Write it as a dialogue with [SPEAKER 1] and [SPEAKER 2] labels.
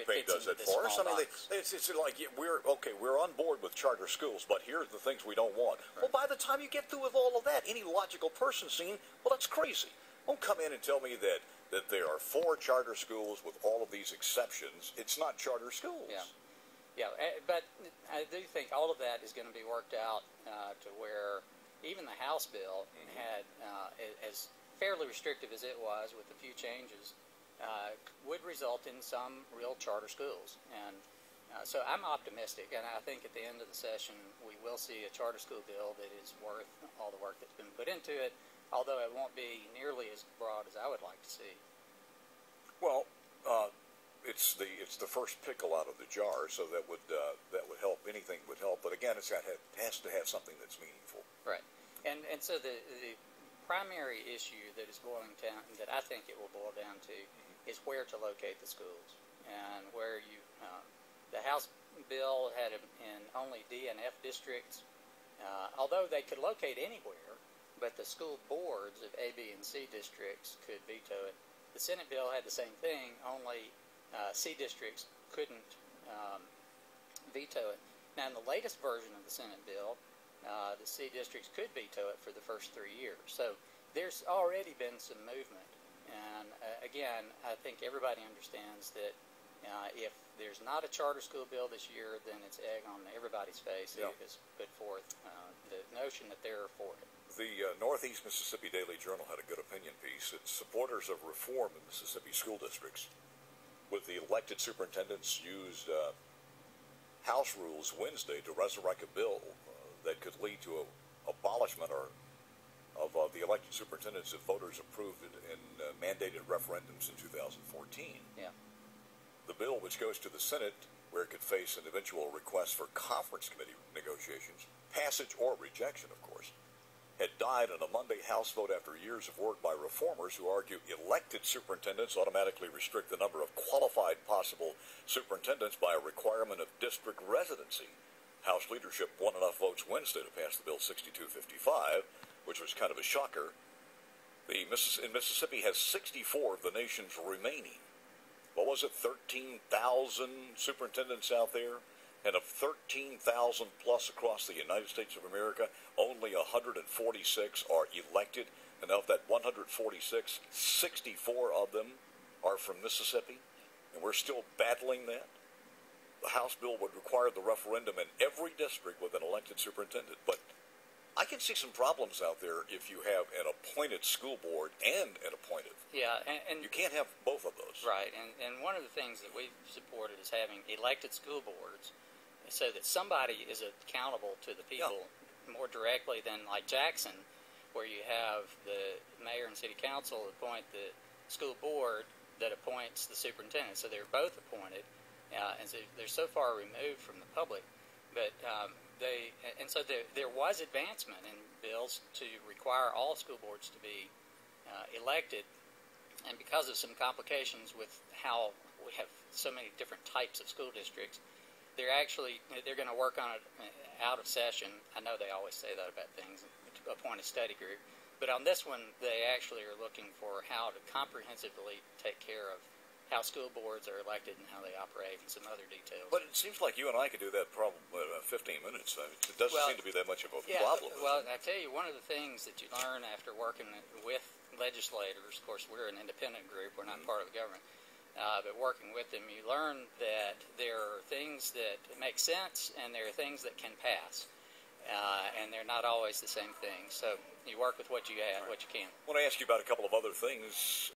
[SPEAKER 1] campaign does it for us. I mean, it's like we're on board with charter schools, but here are the things we don't want. Right. Well, by the time you get through with all of that, any logical person seeing, well, that's crazy. Don't come in and tell me that there are 4 charter schools with all of these exceptions. It's not charter schools.
[SPEAKER 2] Yeah, but I do think all of that is going to be worked out to where even the House bill had, as fairly restrictive as it was with a few changes, would result in some real charter schools. And so I'm optimistic, and I think at the end of the session we will see a charter school bill that is worth all the work that's been put into it, although it won't be nearly as broad as I would like to see.
[SPEAKER 1] Well, it's the first pickle out of the jar, so that would help. Anything would help, but again, has to have something that's meaningful.
[SPEAKER 2] Right, and so the primary issue that is boiling down, that I think it will boil down to, is where to locate the schools, and where you. The House bill had it in only D and F districts, although they could locate anywhere, but the school boards of A, B, and C districts could veto it. The Senate bill had the same thing, only C districts couldn't veto it. Now, in the latest version of the Senate bill, the C districts could veto it for the first 3 years. So there's already been some movement. And again, I think everybody understands that if there's not a charter school bill this year, then it's egg on everybody's face who has put forth the notion that they're for it.
[SPEAKER 1] The Northeast Mississippi Daily Journal had a good opinion piece. It's supporters of reform in Mississippi school districts, with the elected superintendents used House rules Wednesday to resurrect a bill that could lead to abolishment of the elected superintendents if voters approved it in mandated referendums in 2014.
[SPEAKER 2] Yeah.
[SPEAKER 1] The bill, which goes to the Senate, where it could face an eventual request for conference committee negotiations, passage or rejection, of course, had died in a Monday House vote after years of work by reformers who argue elected superintendents automatically restrict the number of qualified possible superintendents by a requirement of district residency. House leadership won enough votes Wednesday to pass the bill 62-55, which was kind of a shocker. Mississippi has 64 of the nation's remaining. What was it, 13,000 superintendents out there? And of 13,000 plus across the United States of America, only 146 are elected. And of that 146, 64 of them are from Mississippi. And we're still battling that. The House bill would require the referendum in every district with an elected superintendent. But I can see some problems out there if you have an appointed school board and an appointed.
[SPEAKER 2] Yeah, and
[SPEAKER 1] you can't have both of those.
[SPEAKER 2] Right, and one of the things that we've supported is having elected school boards so that somebody is accountable to the people more directly than like Jackson, where you have the mayor and city council appoint the school board that appoints the superintendent. So they're both appointed, and so they're so far removed from the public. But so there was advancement in bills to require all school boards to be elected, and because of some complications with how we have so many different types of school districts, they're going to work on it out of session. I know they always say that about things, to appoint a study group, but on this one they actually are looking for how to comprehensively take care of how school boards are elected and how they operate and some other details.
[SPEAKER 1] But it seems like you and I could do that probably in 15 minutes. It doesn't seem to be that much of a problem.
[SPEAKER 2] Well, I tell you, one of the things that you learn after working with legislators, of course we're an independent group, we're not part of the government, but working with them, you learn that there are things that make sense and there are things that can pass. And they're not always the same thing. So you work with what you have, what you can.
[SPEAKER 1] I want to ask you about a couple of other things.